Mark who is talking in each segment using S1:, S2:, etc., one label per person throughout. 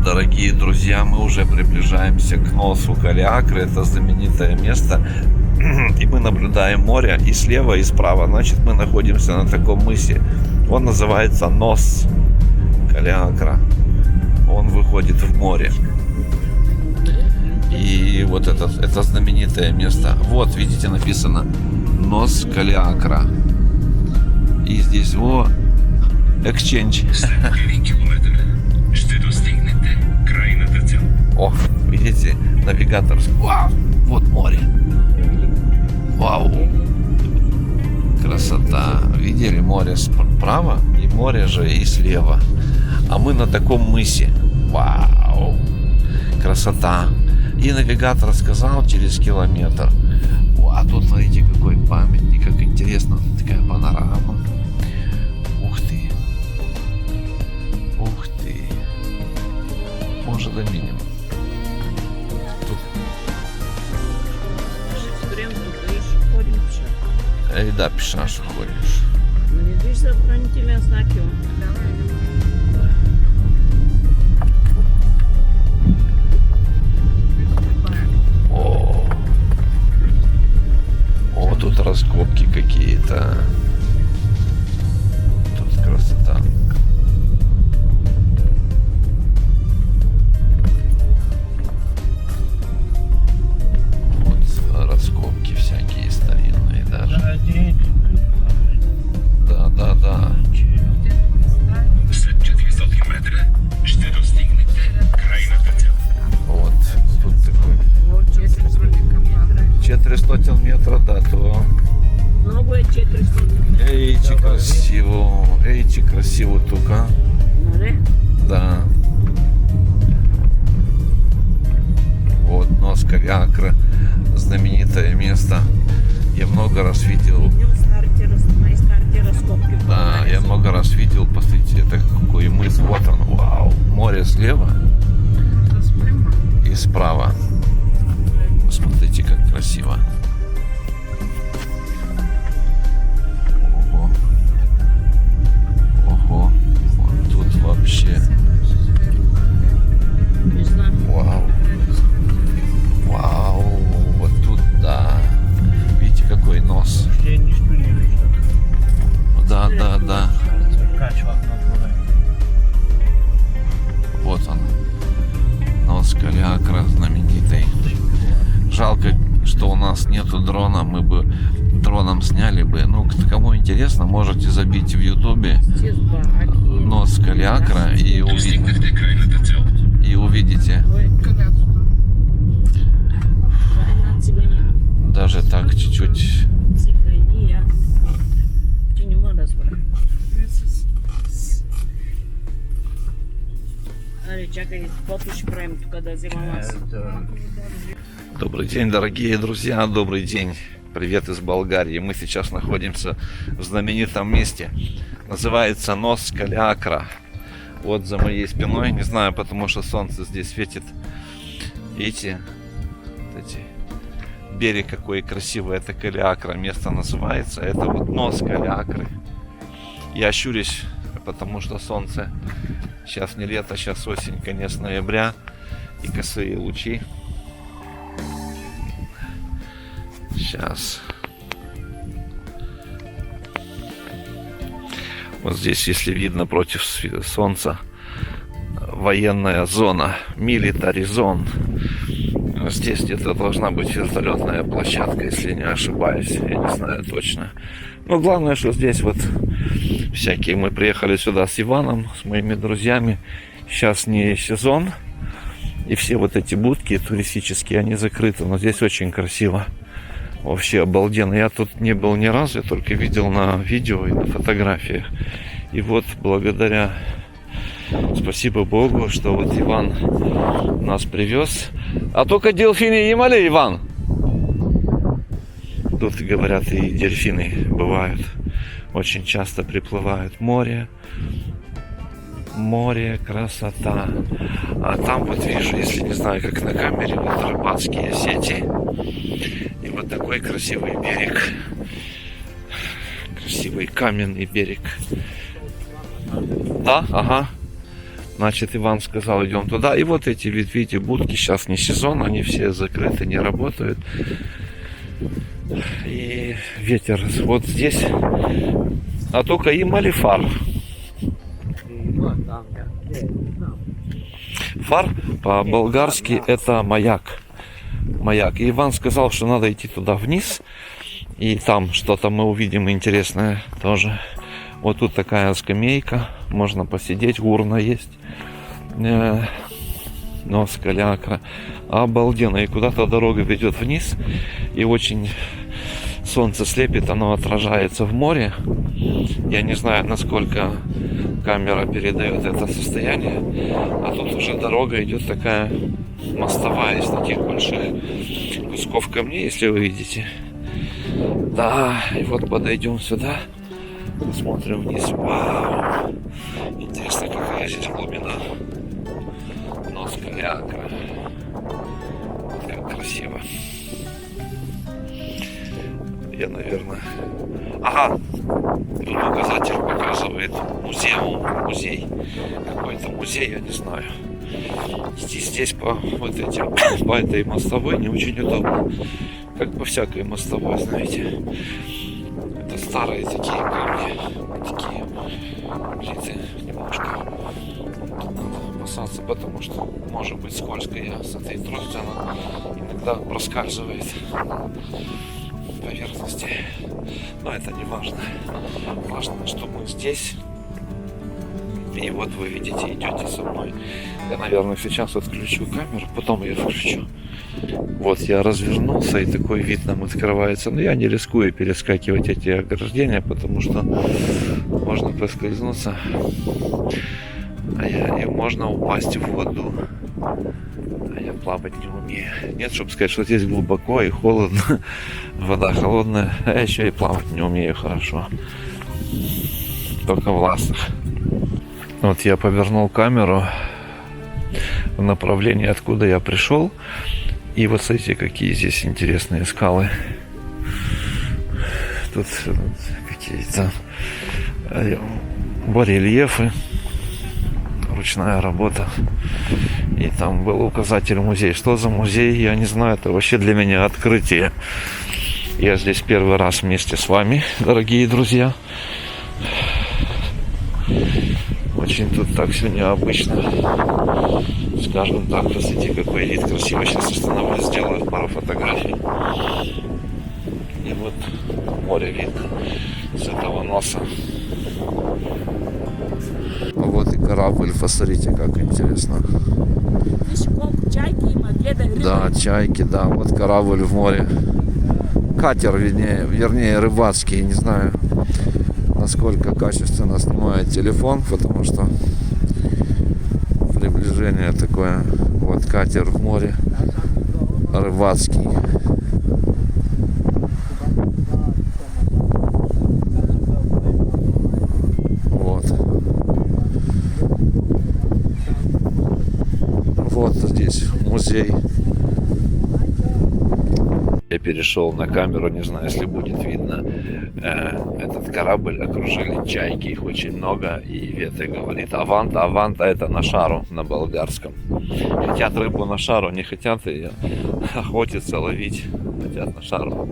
S1: Дорогие друзья, мы уже приближаемся к носу Калиакры. Это знаменитое место. И мы наблюдаем море и слева, и справа. Значит, мы находимся на таком мысе. Он называется Нос Калиакра. Он выходит в море. И вот это знаменитое место. Вот, видите, написано Нос Калиакра. И здесь Exchange. О, видите, навигатор. Вау, вот море. Вау. Красота. Видели море справа и море же и слева. А мы на таком мысе. Вау. Красота. И навигатор сказал через километр. А тут, смотрите, какой памятник, как интересно. Такая панорама. Ух ты. Ух ты. Может, заменим. Тут. Да, пешка что ходишь.
S2: Не видишь заборонительные знаки?
S1: О, тут раскопки какие-то. Тут красота. Вот раскопки всякие старинные даже. Да. Вот тут такой 400 метров, да, то.
S2: Новые 400 метров.
S1: Ейче красиво тука. Да. Вот нос Калиакры, знаменитое место. Я много раз видел. Да, я много раз видел. Посмотрите, это какой мыс. Вот он, вау. Море слева и справа. Посмотрите, как красиво. Ого. Вот тут вообще. Вау. Вау. Вот тут, да. Видите, какой нос. Да. Вот он. Нос Калиакры знаменитый. Жалко, что у нас нету дрона. Мы бы дроном сняли бы. Ну, кому интересно, можете забить в ютубе Нос Калиакры и увидите. Даже так чуть-чуть. Добрый день, дорогие друзья, добрый день. Привет из Болгарии. Мы сейчас находимся в знаменитом месте. Называется Нос Калиакра. Вот за моей спиной, не знаю, потому что солнце здесь светит. Видите? Берег какой красивый, это Калиакра. Место называется. Это вот Нос Калиакры. Я щурюсь, потому что солнце. Сейчас не лето, сейчас осень, конец ноября. И косые лучи. Сейчас. Вот здесь, если видно против солнца, военная зона, military zone. Здесь где-то должна быть вертолетная площадка, если не ошибаюсь. Я не знаю точно. Но главное, что здесь вот всякие. Мы приехали сюда с Иваном, с моими друзьями. Сейчас не сезон. И все вот эти будки туристические, они закрыты. Но здесь очень красиво. Вообще обалденно. Я тут не был ни разу, я только видел на видео и на фотографиях. И вот благодаря, спасибо Богу, что вот Иван нас привез. А только дельфины имали, Иван? Тут, говорят, и дельфины бывают. Очень часто приплывают. Море, красота. А там вот вижу, если не знаю, как на камере, вот рыбацкие сети. И вот такой красивый берег. Красивый каменный берег. Да, ага. Значит, Иван сказал, идем туда. И вот эти, видите, будки, сейчас не сезон, они все закрыты, не работают. И ветер вот здесь. А только им или фар? Фар по-болгарски это маяк. Маяк. И Иван сказал, что надо идти туда вниз. И там что-то мы увидим интересное тоже. Вот тут такая скамейка. Можно посидеть. Урна есть. Но скаляка. Обалденно. И куда-то дорога ведет вниз. И очень солнце слепит. Оно отражается в море. Я не знаю, насколько камера передает это состояние. А тут уже дорога идет такая мостовая из таких больших кусков камней, если вы видите. Да, и вот подойдем сюда. Посмотрим вниз. Вау! Интересно, какая здесь глубина. Но скаляка. Вот как красиво. Я, наверное... Ага! Тут указатель показывает музей. Какой-то музей, я не знаю. Идти здесь по вот этим, по этой мостовой не очень удобно. Как по всякой мостовой, знаете. Это старые такие камни. Такие плиты немножко. Надо опасаться, потому что может быть скользко. Я с этой трости она иногда проскальзывает поверхности. Но это не важно. Важно, что мы здесь. И вот вы видите, идете со мной. Я, наверное, сейчас отключу камеру, потом ее включу. Вот я развернулся, и такой вид нам открывается. Но я не рискую перескакивать эти ограждения, потому что можно поскользнуться. И можно упасть в воду. А я плавать не умею. Нет, чтобы сказать, что здесь глубоко и холодно. Вода холодная. А я еще и плавать не умею хорошо. Только в ластах. Вот я повернул камеру в направлении, откуда я пришел. И вот смотрите, какие здесь интересные скалы. Тут какие-то барельефы. Ручная работа. И там был указатель музей. Что за музей, я не знаю. Это вообще для меня открытие. Я здесь первый раз вместе с вами, дорогие друзья. Очень тут так все необычно. Скажем так, посмотрите, какой вид красивый. Сейчас остановлюсь, сделаю пару фотографий. И вот море видно с этого носа. Вот и корабль, посмотрите, как интересно. Да, чайки, да, вот корабль в море. Катер, вернее, рыбацкий, не знаю, насколько качественно снимает телефон, потому что приближение такое. Вот катер в море, рыбацкий. Вот. Вот здесь музей. Я перешел на камеру, не знаю, если будет видно. Этот корабль окружили чайки, их очень много. И Вета говорит аванта. Аванта это на шару на болгарском. Хотят рыбу на шару, не хотят ее охотиться, ловить. Хотят на шару.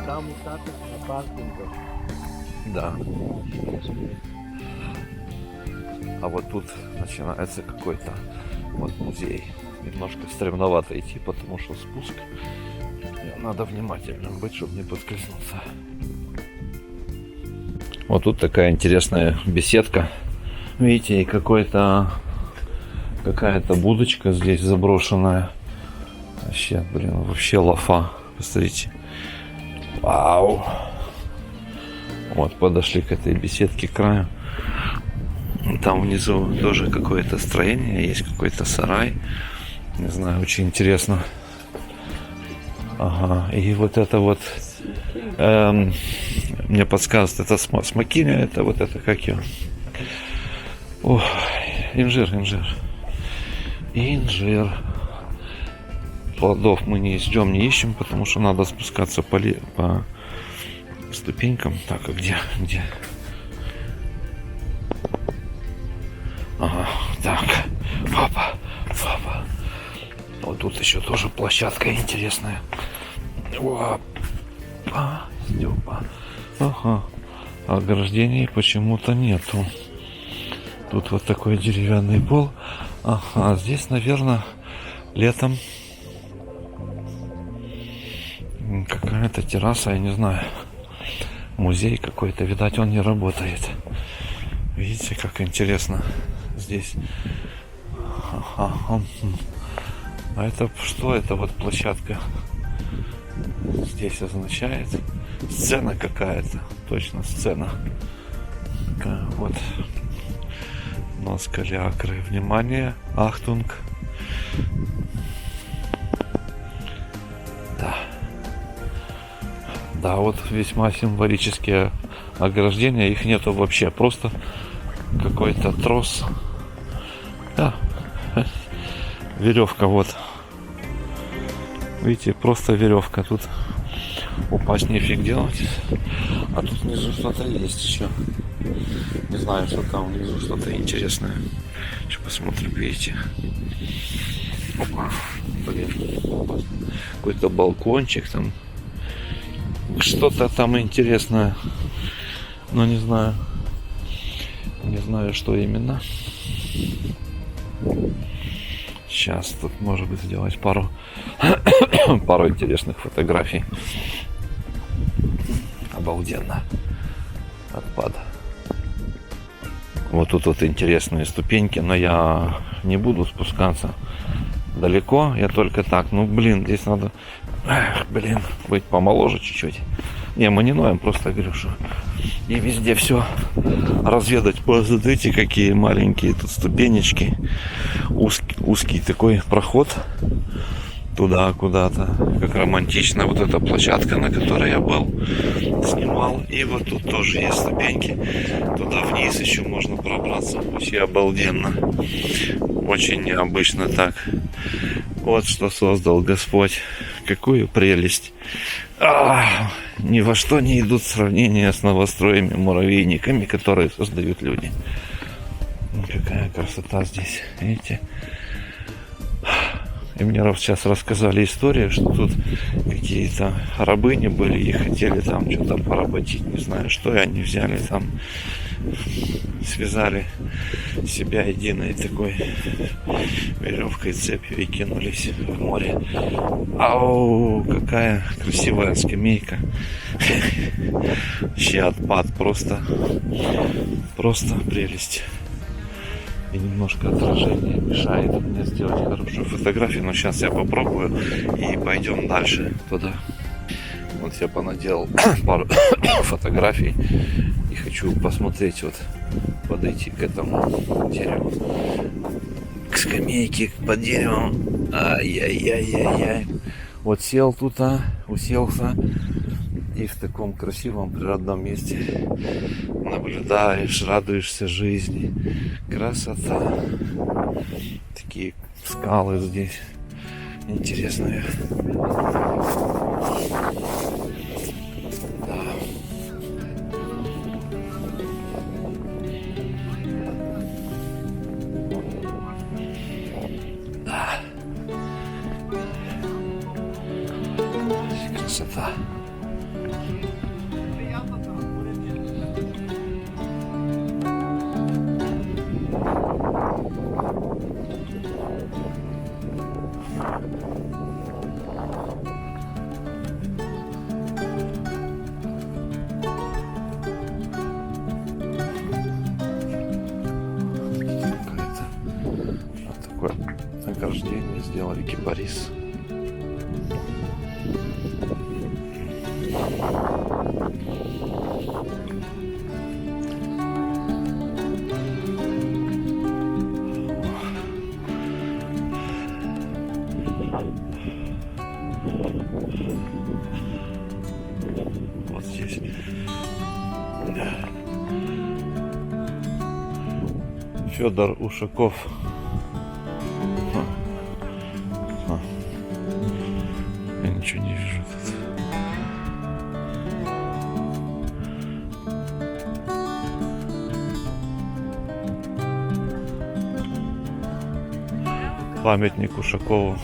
S3: Там остаток на паркинге.
S1: Да. А вот тут начинается какой-то вот музей. Немножко стремновато идти, потому что спуск. Надо внимательным быть, чтобы не подскользнуться. Вот тут такая интересная беседка. Видите, и какая-то будочка здесь заброшенная. Вообще, блин, вообще лафа. Посмотрите. Вау. Вот, подошли к этой беседке к краю. Там внизу тоже какое-то строение, есть какой-то сарай. Не знаю, очень интересно. Ага, и вот это вот мне подсказывает, это смокиня, это вот это как ее? Ой, инжир. Инжир. Плодов мы не ждем, не ищем, потому что надо спускаться по ступенькам. Так, а где? Ага, так. Папа. Вот тут еще тоже площадка интересная. Опа, Степа. Ага. Ограждений почему-то нету. Тут вот такой деревянный пол. Ага, здесь, наверное, летом какая-то терраса, я не знаю. Музей какой-то, видать, он не работает. Видите, как интересно здесь. Ага. А это что? Это вот площадка здесь означает сцена какая-то. Точно сцена. Вот. Нос калиакры. Внимание. Ахтунг. Да, вот весьма символические ограждения. Их нету вообще. Просто какой-то трос. Да. Веревка вот. Видите, просто веревка. Тут упасть нефиг делать. А тут внизу что-то есть еще. Не знаю, что там внизу, что-то интересное. Сейчас посмотрим, видите. Опа. Блин. Какой-то балкончик там. Что-то там интересное. Но не знаю. Не знаю, что именно. Сейчас тут, может быть, сделать пару интересных фотографий. Обалденно. Отпад. Вот тут вот интересные ступеньки, но я не буду спускаться далеко. Я только так. Ну, блин, здесь надо, быть помоложе чуть-чуть. Не, мы не ноем, просто говорю, что и везде все разведать. Посмотрите, какие маленькие тут ступенечки. Узкий такой проход туда куда-то. Как романтично. Вот эта площадка, на которой я был, снимал. И вот тут тоже есть ступеньки. Туда вниз еще можно пробраться. Вообще обалденно. Очень необычно так. Вот что создал Господь. Какую прелесть. Ни во что не идут сравнения с новостроями, муравейниками, которые создают люди. Какая красота здесь, видите? И мне сейчас рассказали историю, что тут какие-то рабыни были и хотели там что-то поработить, не знаю что, и они взяли там, связали себя единой такой веревкой, цепью и кинулись в море. Ау, какая красивая скамейка. Вообще отпад, просто прелесть. И немножко отражение мешает мне сделать хорошую фотографию, но сейчас я попробую и пойдем дальше туда. Вот я понаделал пару фотографий и хочу посмотреть, вот подойти к этому дереву, к скамейке под деревом. Ай-яй-яй-яй-яй. Вот сел тут, уселся и в таком красивом природном месте наблюдаешь, радуешься жизни. Красота. Такие скалы здесь интересные. Да. Да. Красота. Такое ограждение сделали, кипарис. Вот здесь Федор Ушаков. Я ничего не вижу тут. Памятник Ушакову.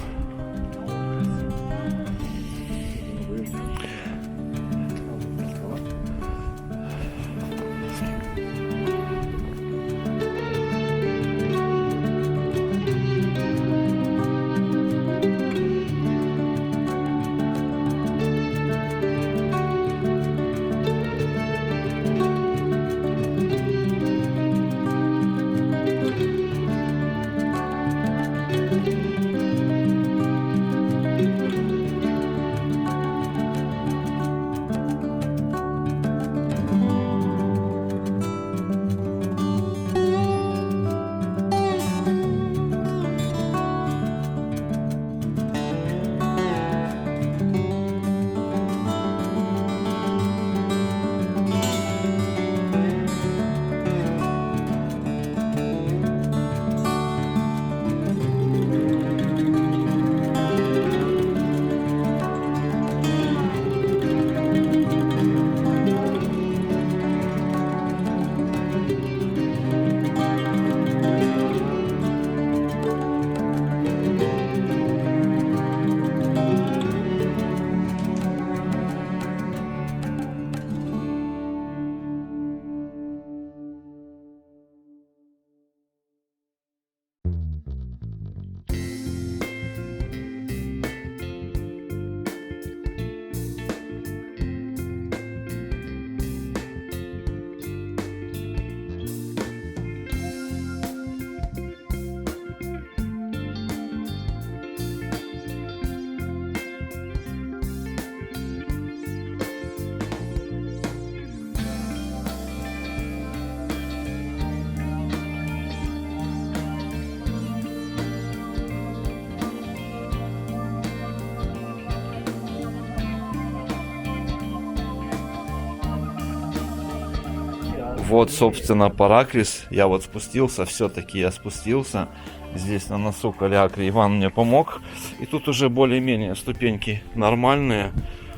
S1: Вот, собственно, Параклис. Я вот спустился, все-таки я спустился. Здесь на носу Калиакры Иван мне помог. И тут уже более-менее ступеньки нормальные.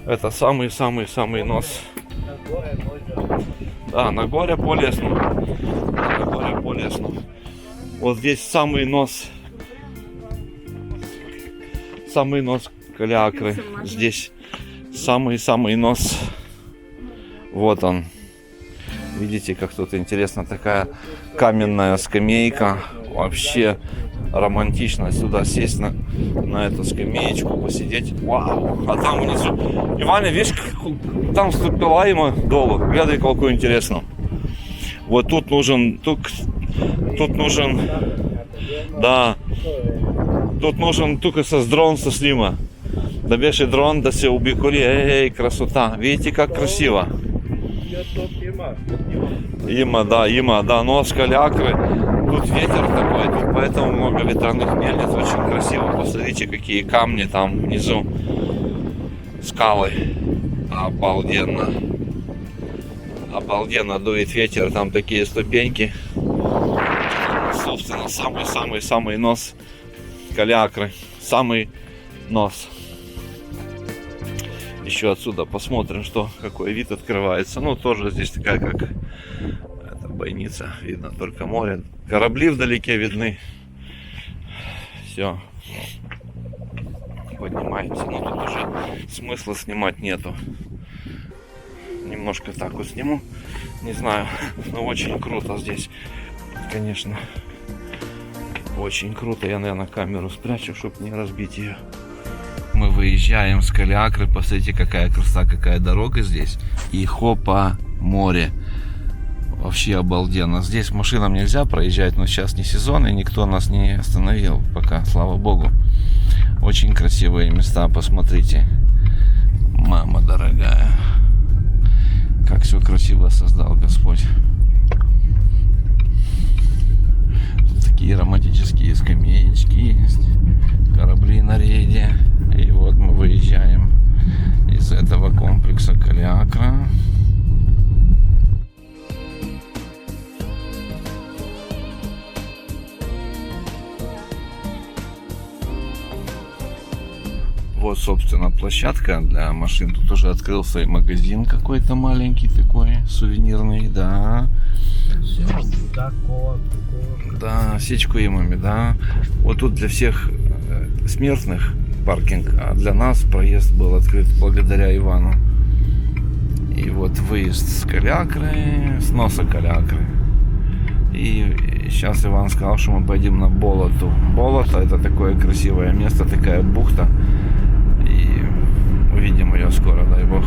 S1: Это самый-самый-самый нос. Да, на горе Полесну. На горе Полесну. Вот здесь самый нос. Самый нос Калиакры. Здесь самый-самый нос. Вот он. Видите, как тут интересно, такая каменная скамейка. Вообще романтично сюда сесть на эту скамеечку, посидеть. Вау! А там внизу. Иване, видишь, там ступила ему долу. Глядай, какую интересно. Вот тут нужен. Тут нужен. Да. Тут нужен только со дрон со снима. Да бежи дрон, да се убикули. Эй, красота. Видите, как красиво. Има, да, нос Калиакры. Тут ветер такой, тут поэтому много ветряных мельниц, очень красиво. Посмотрите, какие камни там внизу. Скалы. Обалденно. Обалденно дует ветер, там такие ступеньки. Собственно, самый нос Калиакры. Самый нос. Еще отсюда посмотрим, что какой вид открывается. Ну, тоже здесь такая, как это бойница. Видно только море. Корабли вдалеке видны. Все. Поднимаемся. Но тут уже смысла снимать нету. Немножко так вот сниму. Не знаю. Но очень круто здесь. Конечно. Очень круто. Я, наверное, камеру спрячу, чтобы не разбить ее. Мы выезжаем с Калиакры, посмотрите, какая красота, какая дорога здесь. И хопа, море. Вообще обалденно. Здесь машинам нельзя проезжать, но сейчас не сезон, и никто нас не остановил пока, слава богу. Очень красивые места, посмотрите. Мама дорогая. Как все красиво создал Господь. Тут такие романтические скамеечки есть. Корабли на рейде. И вот мы выезжаем из этого комплекса Калиакра. Вот, собственно, площадка для машин. Тут уже открылся и магазин какой-то маленький такой, сувенирный, да.
S3: Все, да, кот,
S1: Да, сечку имами, да. Вот тут для всех смертных паркинг, а для нас проезд был открыт благодаря Ивану. И вот выезд с Калякры, с носа Калякры. И сейчас Иван сказал, что мы пойдем на Болоту. Болото — это такое красивое место, такая бухта. И увидим ее скоро, дай бог.